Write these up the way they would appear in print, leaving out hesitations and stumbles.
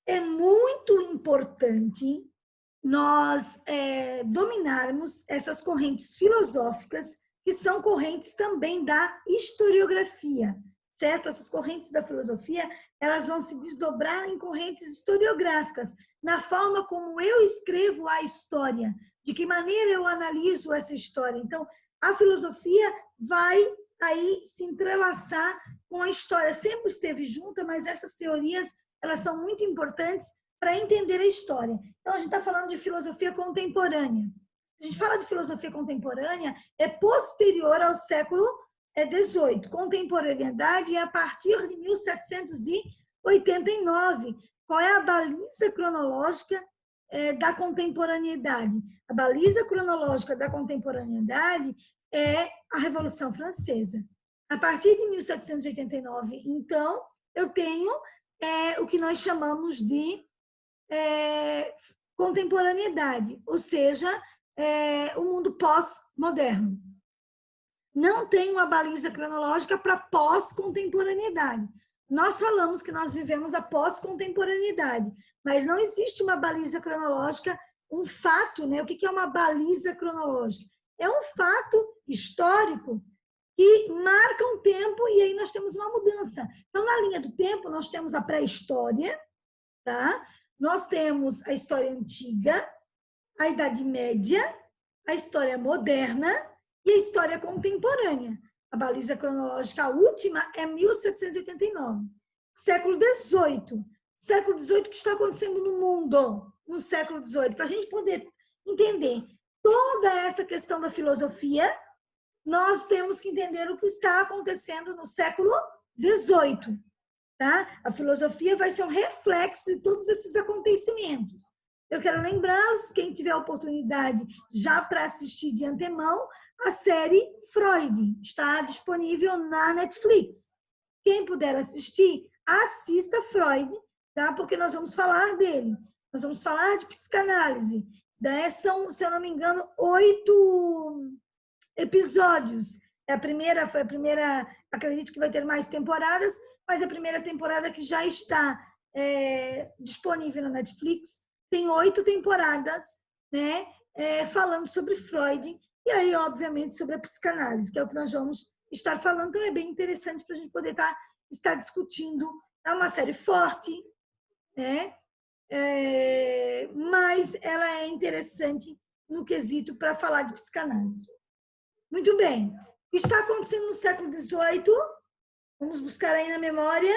é muito importante nós dominarmos essas correntes filosóficas, que são correntes também da historiografia, certo? Essas correntes da filosofia, elas vão se desdobrar em correntes historiográficas, na forma como eu escrevo a história, de que maneira eu analiso essa história. Então, a filosofia vai aí se entrelaçar com a história. Sempre esteve junta, mas essas teorias, elas são muito importantes para entender a história. Então, a gente está falando de filosofia contemporânea. A gente fala de filosofia contemporânea, é posterior ao século XVIII. Contemporaneidade é a partir de 1789. Qual é a baliza cronológica da contemporaneidade? A baliza cronológica da contemporaneidade é a Revolução Francesa. A partir de 1789, então, eu tenho o que nós chamamos de contemporaneidade, ou seja, o mundo pós-moderno. Não tem uma baliza cronológica para pós-contemporaneidade. Nós falamos que nós vivemos a pós-contemporaneidade, mas não existe uma baliza cronológica, um fato, né? O que é uma baliza cronológica? É um fato histórico que marca um tempo e aí nós temos uma mudança. Então, na linha do tempo, nós temos a pré-história, tá? Nós temos a história antiga, a Idade Média, a história moderna e a história contemporânea. A baliza cronológica, a última, é 1789. Século XVIII. Século XVIII, o que está acontecendo no mundo no século XVIII? Para a gente poder entender toda essa questão da filosofia, nós temos que entender o que está acontecendo no século XVIII. Tá? A filosofia vai ser um reflexo de todos esses acontecimentos. Eu quero lembrá-los, quem tiver a oportunidade já para assistir de antemão, a série Freud está disponível na Netflix. Quem puder assistir, assista Freud, tá? Porque nós vamos falar dele. Nós vamos falar de psicanálise. São, se eu não me engano, 8 episódios. Foi a primeira, acredito que vai ter mais temporadas, mas a primeira temporada que já está disponível na Netflix, tem 8 temporadas, né, falando sobre Freud, e aí, obviamente, sobre a psicanálise, que é o que nós vamos estar falando. Então, é bem interessante para a gente poder estar discutindo. É uma série forte, né, mas ela é interessante no quesito para falar de psicanálise. Muito bem. O que está acontecendo no século XVIII? Vamos buscar aí na memória,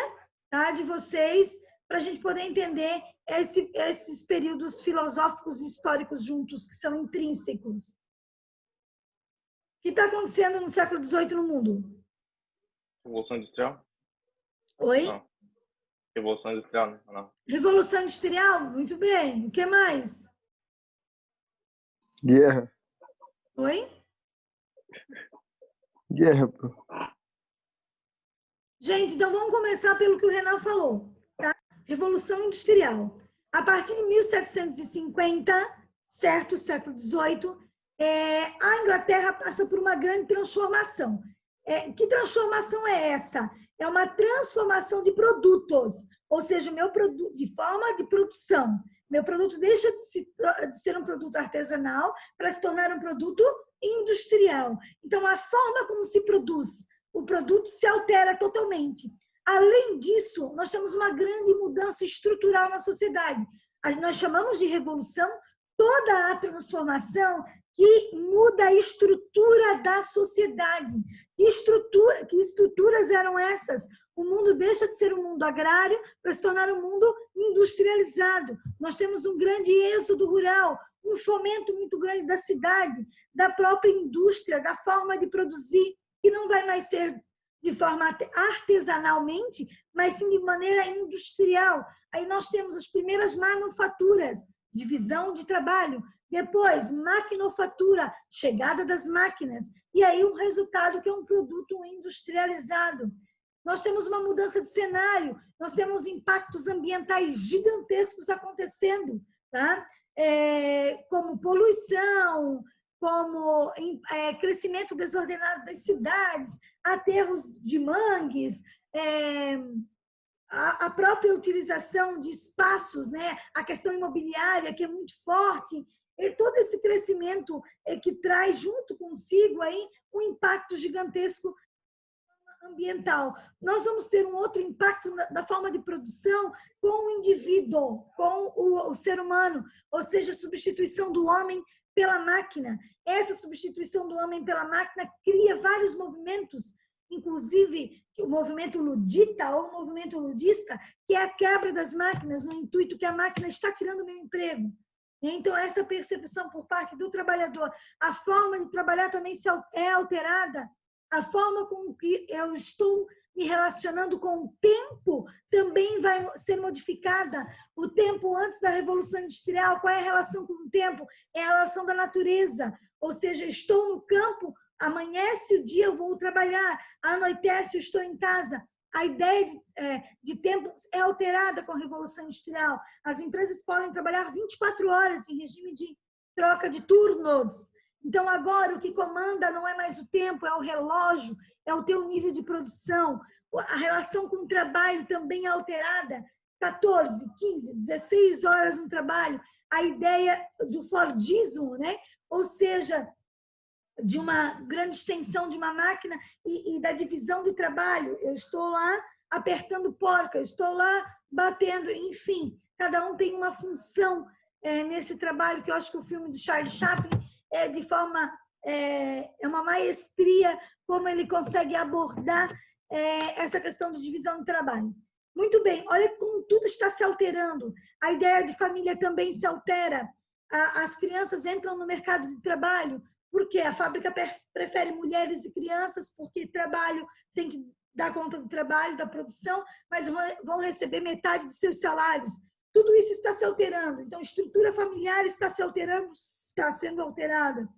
tá, de vocês, para a gente poder entender esses períodos filosóficos e históricos juntos, que são intrínsecos. O que está acontecendo no século XVIII no mundo? Revolução Industrial? Oi? Não. Revolução Industrial, né? Não. Revolução Industrial? Muito bem. O que mais? Guerra. Oi? Guerra, pô. Gente, então vamos começar pelo que o Renan falou, tá? Revolução Industrial. A partir de 1750, certo, século XVIII, a Inglaterra passa por uma grande transformação. Que transformação é essa? É uma transformação de produtos, ou seja, meu produto, de forma de produção. Meu produto deixa de ser um produto artesanal para se tornar um produto industrial. Então, a forma como se produz o produto se altera totalmente. Além disso, nós temos uma grande mudança estrutural na sociedade. Nós chamamos de revolução toda a transformação que muda a estrutura da sociedade. Que estruturas eram essas? O mundo deixa de ser um mundo agrário para se tornar um mundo industrializado. Nós temos um grande êxodo rural, um fomento muito grande da cidade, da própria indústria, da forma de produzir, que não vai mais ser de forma artesanalmente, mas sim de maneira industrial. Aí nós temos as primeiras manufaturas, divisão de trabalho, depois maquinofatura, chegada das máquinas, e aí um resultado que é um produto industrializado. Nós temos uma mudança de cenário, nós temos impactos ambientais gigantescos acontecendo, tá? Como poluição, como crescimento desordenado das cidades, aterros de mangues, a própria utilização de espaços, né? A questão imobiliária, que é muito forte, e todo esse crescimento que traz junto consigo aí um impacto gigantesco ambiental. Nós vamos ter um outro impacto da forma de produção com o indivíduo, com o ser humano, ou seja, a substituição do homem pela máquina. Essa substituição do homem pela máquina cria vários movimentos, inclusive o movimento ludita ou o movimento ludista, que é a quebra das máquinas no intuito que a máquina está tirando o meu emprego. Então, essa percepção por parte do trabalhador, a forma de trabalhar também é alterada, a forma com que eu estou me relacionando com o tempo também vai ser modificada. O tempo antes da Revolução Industrial, qual é a relação com o tempo? É a relação da natureza, ou seja, estou no campo, amanhece o dia, eu vou trabalhar, anoitece, eu estou em casa. A ideia de tempo é alterada com a Revolução Industrial. As empresas podem trabalhar 24 horas em regime de troca de turnos. Então, agora, o que comanda não é mais o tempo, é o relógio, é o teu nível de produção. A relação com o trabalho também é alterada. 14, 15, 16 horas no trabalho. A ideia do Fordismo, né? Ou seja, de uma grande extensão de uma máquina e da divisão do trabalho. Eu estou lá apertando porca, eu estou lá batendo, enfim, cada um tem uma função nesse trabalho, que eu acho que o filme do Charlie Chaplin de forma, é uma maestria como ele consegue abordar essa questão de divisão do trabalho. Muito bem, olha como tudo está se alterando. A ideia de família também se altera. As crianças entram no mercado de trabalho, porque a fábrica prefere mulheres e crianças, porque trabalho tem que dar conta do trabalho, da produção, mas vão receber metade dos seus salários. Tudo isso está se alterando. Então, a estrutura familiar está se alterando, está sendo alterada.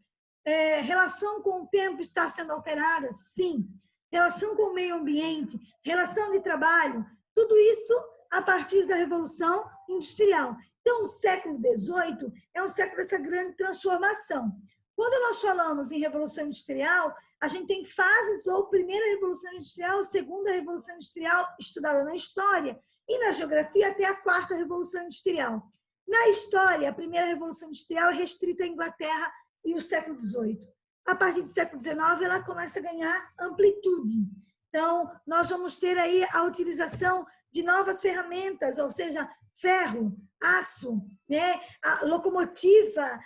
Relação com o tempo está sendo alterada? Sim. Relação com o meio ambiente, relação de trabalho, tudo isso a partir da Revolução Industrial. Então, o século XVIII é um século dessa grande transformação. Quando nós falamos em Revolução Industrial, a gente tem fases, ou primeira Revolução Industrial, segunda Revolução Industrial, estudada na história, e na geografia até a quarta Revolução Industrial. Na história, a primeira Revolução Industrial é restrita à Inglaterra e o século XVIII. A partir do século XIX, ela começa a ganhar amplitude. Então, nós vamos ter aí a utilização de novas ferramentas, ou seja, ferro, aço, né? A locomotiva,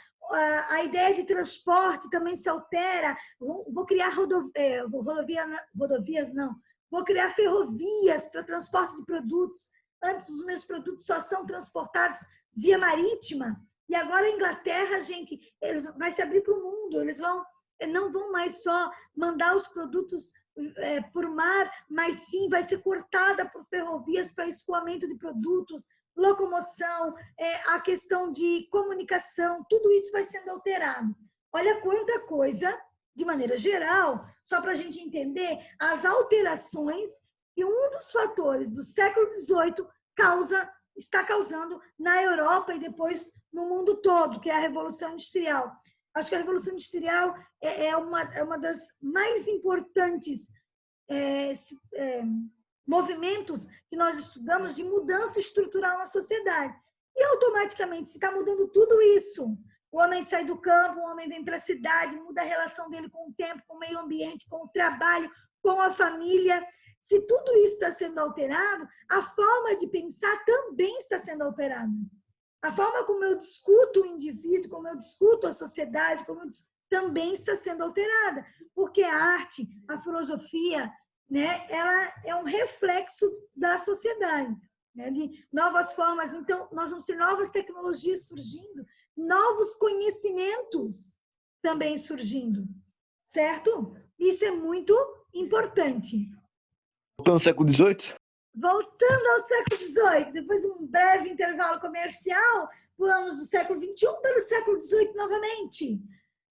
a ideia de transporte também se altera. Vou criar vou criar ferrovias para transporte de produtos. Antes, os meus produtos só são transportados via marítima. E agora a Inglaterra, gente, vai se abrir para o mundo. Eles não vão mais só mandar os produtos por mar, mas sim vai ser cortada por ferrovias para escoamento de produtos, locomoção, a questão de comunicação, tudo isso vai sendo alterado. Olha quanta coisa, de maneira geral, só para a gente entender as alterações que um dos fatores do século XVIII está causando na Europa e depois no mundo todo, que é a Revolução Industrial. Acho que a Revolução Industrial é uma das mais importantes movimentos que nós estudamos de mudança estrutural na sociedade. E automaticamente, se está mudando tudo isso, o homem sai do campo, o homem vem para a cidade, muda a relação dele com o tempo, com o meio ambiente, com o trabalho, com a família. Se tudo isso está sendo alterado, a forma de pensar também está sendo alterada. A forma como eu discuto o indivíduo, como eu discuto a sociedade, também está sendo alterada. Porque a arte, a filosofia, né, ela é um reflexo da sociedade, né, de novas formas. Então, nós vamos ter novas tecnologias surgindo, novos conhecimentos também surgindo, certo? Isso é muito importante. Voltando ao século XVIII? Voltando ao século XVIII, depois de um breve intervalo comercial, vamos do século XXI para o século XVIII novamente.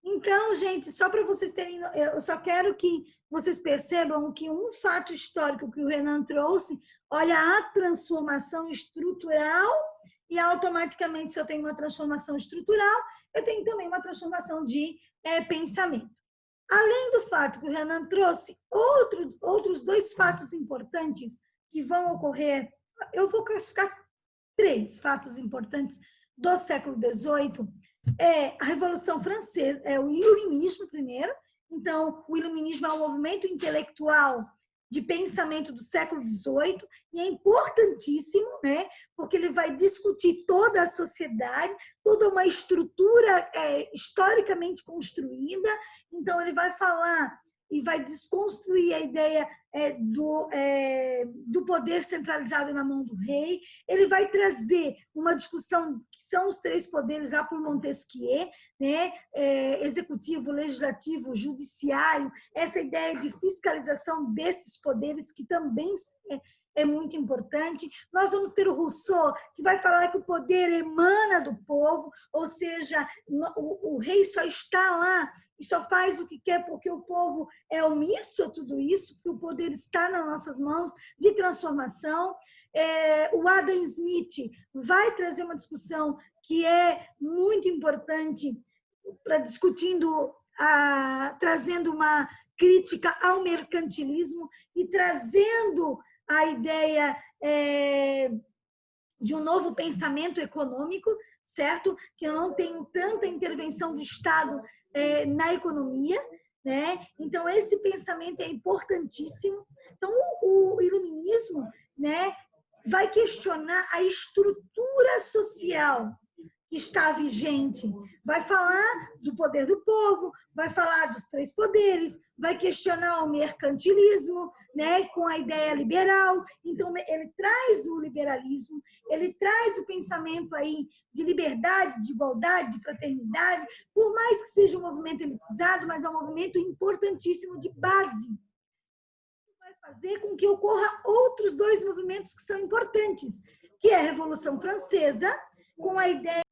Então, gente, só para vocês terem... Eu só quero que vocês percebam que um fato histórico que o Renan trouxe, olha a transformação estrutural e automaticamente, se eu tenho uma transformação estrutural, eu tenho também uma transformação de pensamento. Além do fato que o Renan trouxe outros dois fatos importantes que vão ocorrer eu vou classificar 3 fatos importantes do século XVIII. A Revolução Francesa, o Iluminismo primeiro. Então, o Iluminismo é um movimento intelectual de pensamento do século XVIII e é importantíssimo, né? Porque ele vai discutir toda a sociedade, toda uma estrutura historicamente construída. Então, ele vai falar e vai desconstruir a ideia do poder centralizado na mão do rei. Ele vai trazer uma discussão que são os 3 poderes lá por Montesquieu, né? Executivo, legislativo, judiciário, essa ideia de fiscalização desses poderes que também é muito importante. Nós vamos ter o Rousseau, que vai falar que o poder emana do povo, ou seja, o rei só está lá e só faz o que quer porque o povo é omisso a tudo isso, porque o poder está nas nossas mãos de transformação. O Adam Smith vai trazer uma discussão que é muito importante, trazendo uma crítica ao mercantilismo e trazendo a ideia de um novo pensamento econômico, certo? Que eu não tenho tanta intervenção do Estado na economia, né? Então, esse pensamento é importantíssimo. Então, o iluminismo, né, vai questionar a estrutura social que está vigente, vai falar do poder do povo, vai falar dos 3 poderes, vai questionar o mercantilismo, né, com a ideia liberal. Então, ele traz o liberalismo, ele traz o pensamento aí de liberdade, de igualdade, de fraternidade, por mais que seja um movimento elitizado, mas é um movimento importantíssimo de base. Vai fazer com que ocorra outros 2 movimentos que são importantes, que é a Revolução Francesa, com a ideia